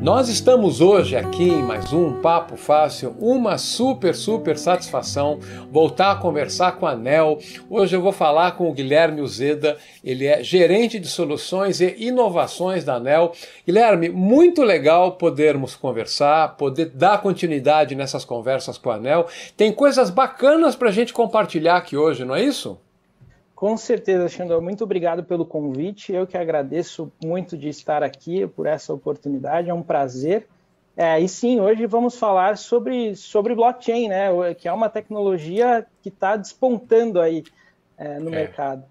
Nós estamos hoje aqui em mais um Papo Fácil, uma super satisfação voltar a conversar com a ANEEL. Hoje eu vou falar com o Guilherme Uzeda, ele é gerente de soluções e inovações da ANEEL. Guilherme, muito legal podermos conversar, poder dar continuidade nessas conversas com a ANEEL. Tem coisas bacanas para a gente compartilhar aqui hoje, não é isso? Com certeza, Xandão. Muito obrigado pelo convite. Eu que agradeço muito de estar aqui por essa oportunidade. É um prazer. E sim, hoje vamos falar sobre blockchain, né? Que é uma tecnologia que está despontando aí no mercado.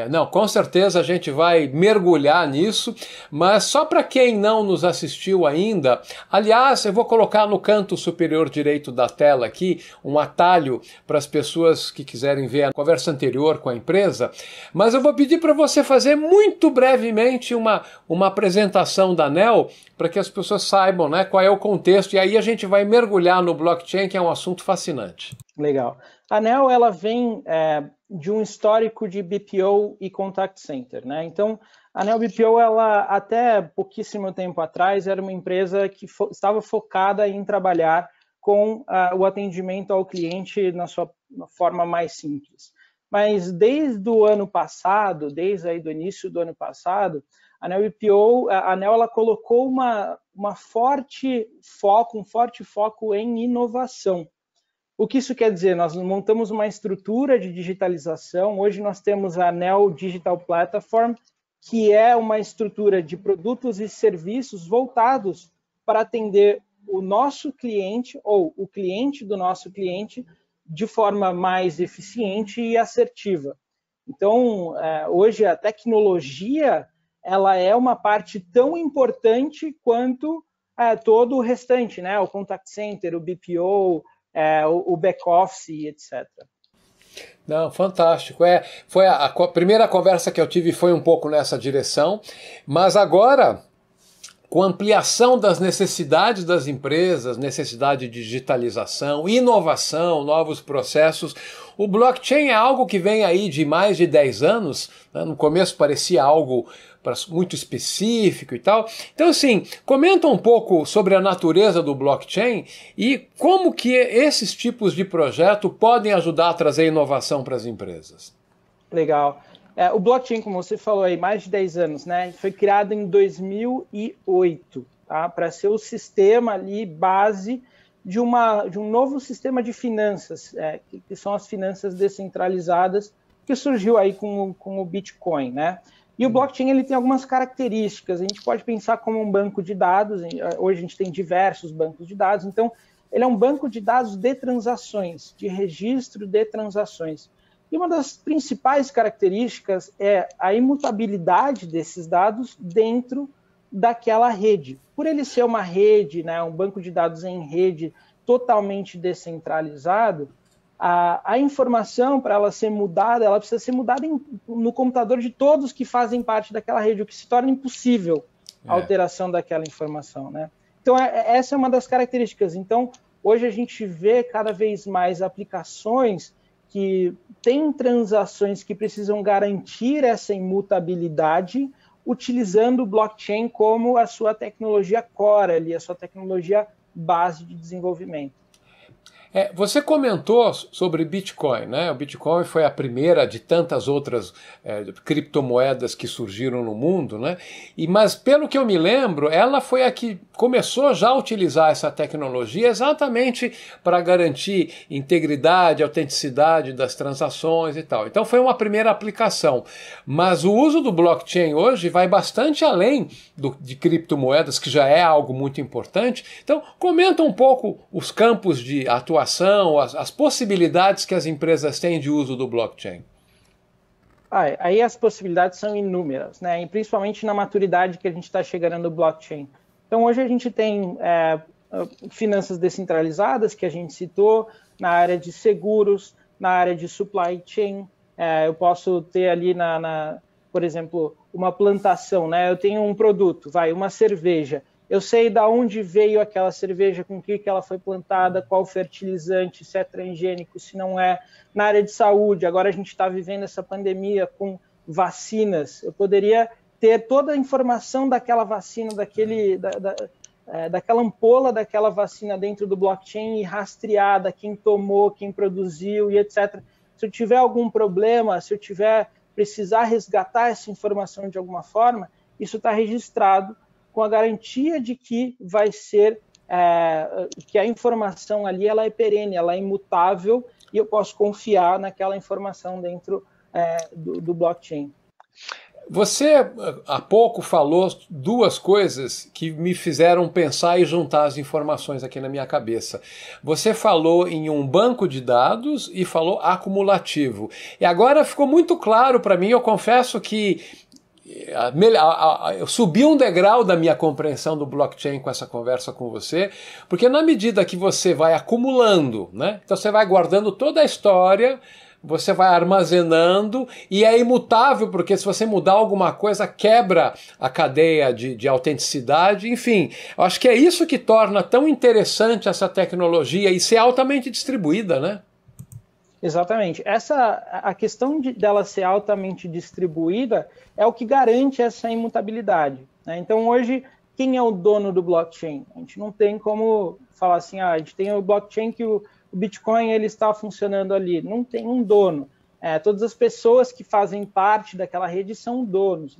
Não, com certeza a gente vai mergulhar nisso, mas só para quem não nos assistiu ainda, aliás, eu vou colocar no canto superior direito da tela aqui um atalho para as pessoas que quiserem ver a conversa anterior com a empresa, mas eu vou pedir para você fazer muito brevemente uma apresentação da ANEEL para que as pessoas saibam, né, qual é o contexto, e aí a gente vai mergulhar no blockchain, que é um assunto fascinante. Legal. A ANEEL, ela vem de um histórico de BPO e Contact Center, né? Então, a ANEEL BPO, ela até pouquíssimo tempo atrás, era uma empresa que estava focada em trabalhar com o atendimento ao cliente na sua forma mais simples. Mas desde o ano passado, desde aí do início do ano passado, a ANEEL BPO, a ANEEL, ela colocou um forte foco em inovação. O que isso quer dizer? Nós montamos uma estrutura de digitalização. Hoje nós temos a ANEEL Digital Platform, que é uma estrutura de produtos e serviços voltados para atender o nosso cliente ou o cliente do nosso cliente de forma mais eficiente e assertiva. Então, hoje a tecnologia ela é uma parte tão importante quanto todo o restante, né? O Contact Center, o BPO, o back-office, etc. Não, fantástico. Foi a primeira conversa que eu tive foi um pouco nessa direção, mas agora, com a ampliação das necessidades das empresas, necessidade de digitalização, inovação, novos processos, o blockchain é algo que vem aí de mais de 10 anos, né? No começo parecia algo muito específico e tal. Então, assim, comenta um pouco sobre a natureza do blockchain e como que esses tipos de projeto podem ajudar a trazer inovação para as empresas. Legal. O blockchain, como você falou aí, mais de 10 anos, né? Foi criado em 2008, tá? Para ser o sistema ali, base de um novo sistema de finanças, que são as finanças descentralizadas, que surgiu aí com o Bitcoin, né? E o blockchain ele tem algumas características. A gente pode pensar como um banco de dados. Hoje a gente tem diversos bancos de dados. Então, ele é um banco de dados de transações, de registro de transações. E uma das principais características é a imutabilidade desses dados dentro daquela rede. Por ele ser uma rede, né, um banco de dados em rede totalmente descentralizado, a informação, para ela ser mudada, ela precisa ser mudada no computador de todos que fazem parte daquela rede, o que se torna impossível a alteração daquela informação, né? Então, essa é uma das características. Então, hoje a gente vê cada vez mais aplicações que têm transações que precisam garantir essa imutabilidade utilizando o blockchain como a sua tecnologia core, ali, a sua tecnologia base de desenvolvimento. Você comentou sobre Bitcoin, né? O Bitcoin foi a primeira de tantas outras criptomoedas que surgiram no mundo, né? Mas pelo que eu me lembro, ela foi a que começou já a utilizar essa tecnologia exatamente para garantir integridade, autenticidade das transações e tal. Então foi uma primeira aplicação. Mas o uso do blockchain hoje vai bastante além de criptomoedas, que já é algo muito importante. Então comenta um pouco os campos de atuação, as possibilidades que as empresas têm de uso do blockchain. Aí as possibilidades são inúmeras, né? E principalmente na maturidade que a gente está chegando no blockchain. Então hoje a gente tem finanças descentralizadas, que a gente citou, na área de seguros, na área de supply chain. Eu posso ter ali, por exemplo, uma plantação, né? Eu tenho um produto, uma cerveja. Eu sei de onde veio aquela cerveja, com que ela foi plantada, qual fertilizante, se é transgênico, se não é. Na área de saúde, agora a gente está vivendo essa pandemia com vacinas. Eu poderia ter toda a informação daquela vacina, daquela ampola, daquela vacina dentro do blockchain e rastreada quem tomou, quem produziu e etc. Se eu tiver algum problema, se eu precisar resgatar essa informação de alguma forma, isso está registrado com a garantia de que vai ser, que a informação ali ela é perene, ela é imutável e eu posso confiar naquela informação dentro do blockchain. Você há pouco falou duas coisas que me fizeram pensar e juntar as informações aqui na minha cabeça. Você falou em um banco de dados e falou acumulativo. E agora ficou muito claro para mim, eu confesso que eu subi um degrau da minha compreensão do blockchain com essa conversa com você, porque na medida que você vai acumulando, né? Então você vai guardando toda a história, você vai armazenando e é imutável, porque se você mudar alguma coisa, quebra a cadeia de autenticidade. Enfim, eu acho que é isso que torna tão interessante essa tecnologia e ser altamente distribuída, né? Exatamente. A questão dela ser altamente distribuída é o que garante essa imutabilidade, né? Então, hoje, quem é o dono do blockchain? A gente não tem como falar assim, a gente tem o blockchain que o Bitcoin ele está funcionando ali. Não tem um dono. Todas as pessoas que fazem parte daquela rede são donos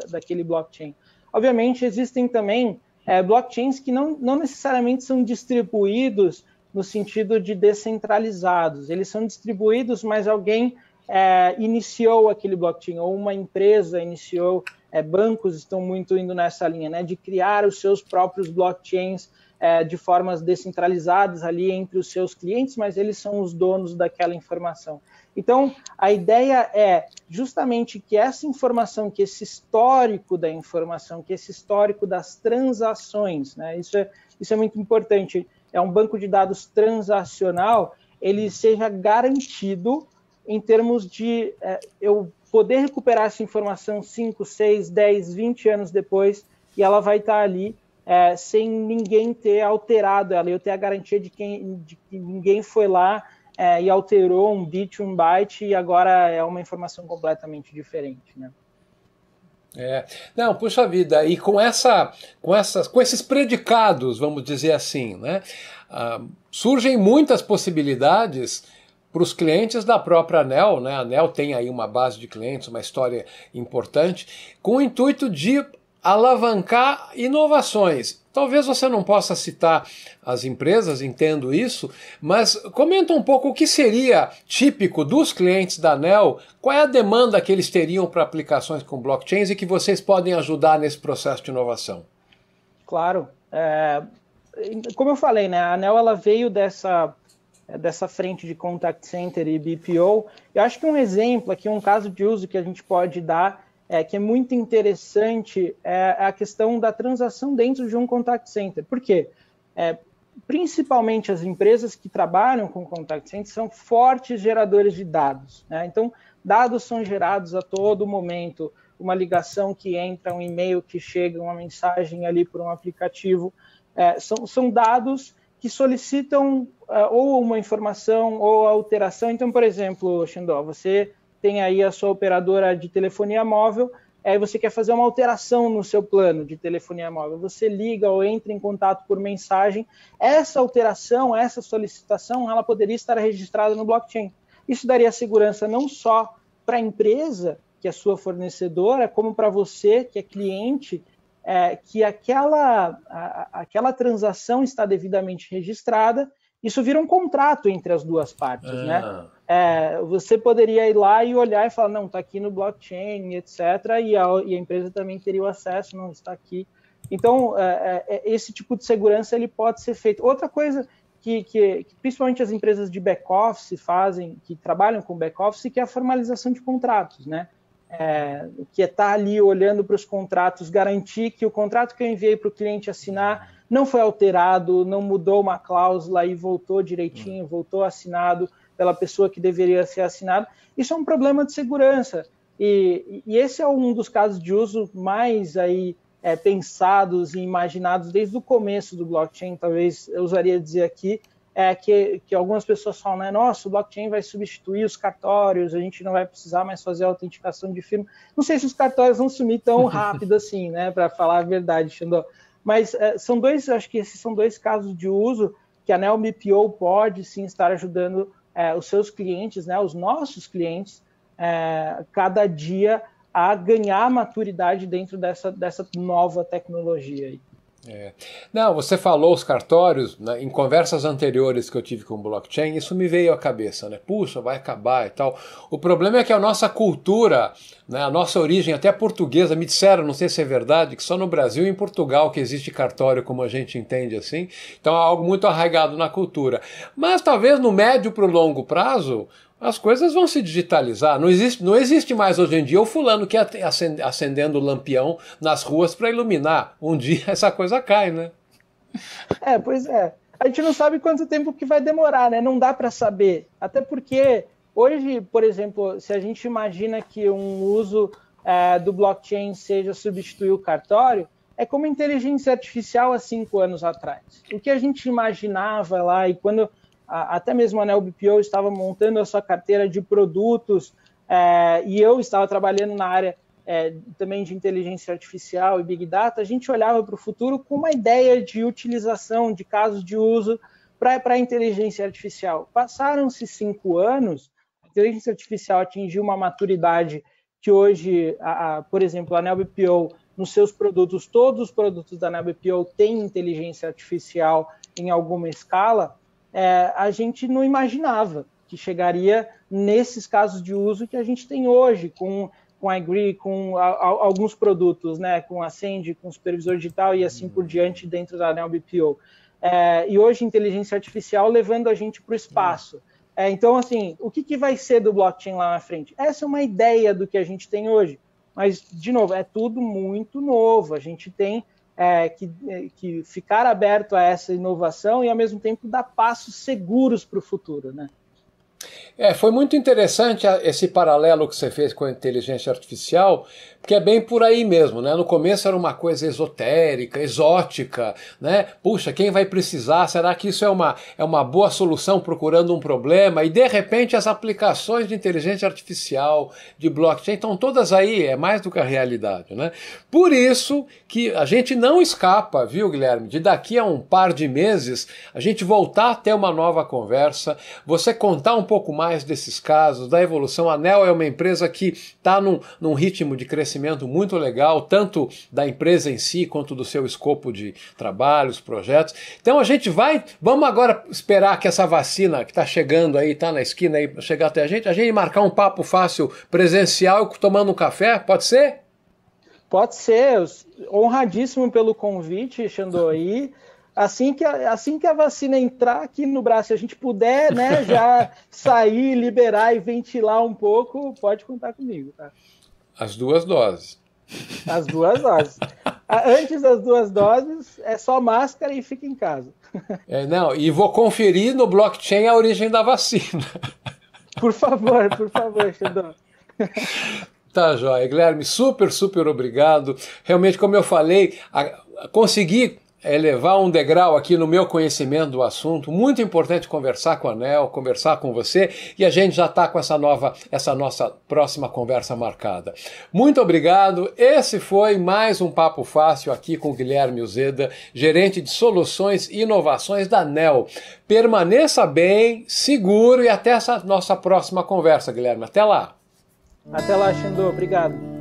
daquele blockchain. Obviamente, existem também blockchains que não necessariamente são distribuídos no sentido de descentralizados. Eles são distribuídos, mas alguém iniciou aquele blockchain, ou uma empresa iniciou, bancos estão muito indo nessa linha, né, de criar os seus próprios blockchains de formas descentralizadas ali entre os seus clientes, mas eles são os donos daquela informação. Então, a ideia é justamente que essa informação, que esse histórico da informação, que esse histórico das transações, né, isso é muito importante, é um banco de dados transacional, ele seja garantido em termos de eu poder recuperar essa informação 5, 6, 10, 20 anos depois, e ela vai estar ali sem ninguém ter alterado ela, eu ter a garantia de que ninguém foi lá e alterou um bit, um byte, e agora é uma informação completamente diferente, né? Não, puxa vida, e com esses predicados, vamos dizer assim, né, surgem muitas possibilidades para os clientes da própria ANEEL, né? A ANEEL tem aí uma base de clientes, uma história importante, com o intuito de alavancar inovações. Talvez você não possa citar as empresas, entendo isso, mas comenta um pouco o que seria típico dos clientes da ANEEL, qual é a demanda que eles teriam para aplicações com blockchains e que vocês podem ajudar nesse processo de inovação. Claro. Como eu falei, né, a ANEEL ela veio dessa frente de Contact Center e BPO. Eu acho que um exemplo aqui, um caso de uso que a gente pode dar, que é muito interessante, é a questão da transação dentro de um contact center. Por quê? Principalmente as empresas que trabalham com contact center são fortes geradores de dados, né? Então, dados são gerados a todo momento, uma ligação que entra, um e-mail que chega, uma mensagem ali por um aplicativo. São dados que solicitam ou uma informação ou alteração. Então, por exemplo, Xandó, você tem aí a sua operadora de telefonia móvel, você quer fazer uma alteração no seu plano de telefonia móvel, você liga ou entra em contato por mensagem, essa alteração, essa solicitação, ela poderia estar registrada no blockchain. Isso daria segurança não só para a empresa, que é sua fornecedora, como para você, que é cliente, que aquela transação está devidamente registrada. Isso vira um contrato entre as duas partes, né? Você poderia ir lá e olhar e falar, não, está aqui no blockchain, etc., e a empresa também teria o acesso, não, está aqui. Então, esse tipo de segurança ele pode ser feito. Outra coisa que principalmente as empresas de back-office fazem, que trabalham com back-office, que é a formalização de contratos, né? Que é estar ali olhando para os contratos, garantir que o contrato que eu enviei para o cliente assinar não foi alterado, não mudou uma cláusula e voltou direitinho, voltou assinado pela pessoa que deveria ser assinado. Isso é um problema de segurança. E esse é um dos casos de uso mais aí, pensados e imaginados desde o começo do blockchain, talvez eu usaria dizer aqui, que algumas pessoas falam, né, nossa, o blockchain vai substituir os cartórios, a gente não vai precisar mais fazer a autenticação de firma. Não sei se os cartórios vão sumir tão rápido assim, né, para falar a verdade, Xandó. Mas são dois, acho que esses são dois casos de uso que a Neo BPO pode sim estar ajudando os seus clientes, né, os nossos clientes, cada dia a ganhar maturidade dentro dessa nova tecnologia aí. Não, você falou os cartórios, né, em conversas anteriores que eu tive com o blockchain, isso me veio à cabeça, né? Puxa, vai acabar e tal. O problema é que a nossa cultura, né, a nossa origem até portuguesa, me disseram, não sei se é verdade, que só no Brasil e em Portugal que existe cartório como a gente entende assim. Então é algo muito arraigado na cultura. Mas talvez no médio para o longo prazo as coisas vão se digitalizar. Não existe mais hoje em dia o fulano que acendendo o lampião nas ruas para iluminar. Um dia essa coisa cai, né? Pois é. A gente não sabe quanto tempo que vai demorar, né? Não dá para saber. Até porque hoje, por exemplo, se a gente imagina que um uso do blockchain seja substituir o cartório, é como inteligência artificial há 5 anos atrás. O que a gente imaginava lá, e quando até mesmo a Neo BPO estava montando a sua carteira de produtos, e eu estava trabalhando na área também de inteligência artificial e Big Data, a gente olhava para o futuro com uma ideia de utilização, de casos de uso para a inteligência artificial. Passaram-se 5 anos, a inteligência artificial atingiu uma maturidade que hoje, por exemplo, a Neo BPO, nos seus produtos, todos os produtos da Neo BPO têm inteligência artificial em alguma escala. A gente não imaginava que chegaria nesses casos de uso que a gente tem hoje, com a iGree, com alguns produtos, né, com a Ascend, com o supervisor digital e assim por diante dentro da Neo BPO. E hoje inteligência artificial levando a gente para o espaço. Então, assim, o que vai ser do blockchain lá na frente? Essa é uma ideia do que a gente tem hoje. Mas, de novo, é tudo muito novo. A gente tem que ficar aberto a essa inovação e, ao mesmo tempo, dar passos seguros para o futuro, né? Foi muito interessante esse paralelo que você fez com a inteligência artificial, porque é bem por aí mesmo, né? No começo era uma coisa esotérica, exótica, né? Puxa, quem vai precisar? Será que isso é uma boa solução procurando um problema? E de repente as aplicações de inteligência artificial, de blockchain, estão todas aí, é mais do que a realidade, né? Por isso que a gente não escapa, viu, Guilherme, de daqui a um par de meses a gente voltar a ter uma nova conversa, você contar um pouco mais desses casos, da evolução. A Neo é uma empresa que está num ritmo de crescimento muito legal, tanto da empresa em si, quanto do seu escopo de trabalhos, projetos. Então vamos agora esperar que essa vacina que está chegando aí, está na esquina aí, chegar até a gente marcar um papo fácil presencial, tomando um café, pode ser? Pode ser, honradíssimo pelo convite, Xandô, aí. Assim que a vacina entrar aqui no braço, se a gente puder, né, já sair, liberar e ventilar um pouco, pode contar comigo, tá? As 2 doses. As 2 doses. Antes das 2 doses, é só máscara e fica em casa. E vou conferir no blockchain a origem da vacina. Por favor, Xandão. Tá, joia. Guilherme, super obrigado. Realmente, como eu falei, consegui elevar um degrau aqui no meu conhecimento do assunto. Muito importante conversar com a Neo, conversar com você, e a gente já está com essa nossa próxima conversa marcada. Muito obrigado. Esse foi mais um Papo Fácil aqui com Guilherme Uzeda, gerente de soluções e inovações da Neo. Permaneça bem, seguro, e até essa nossa próxima conversa, Guilherme. Até lá. Até lá, Xandô. Obrigado.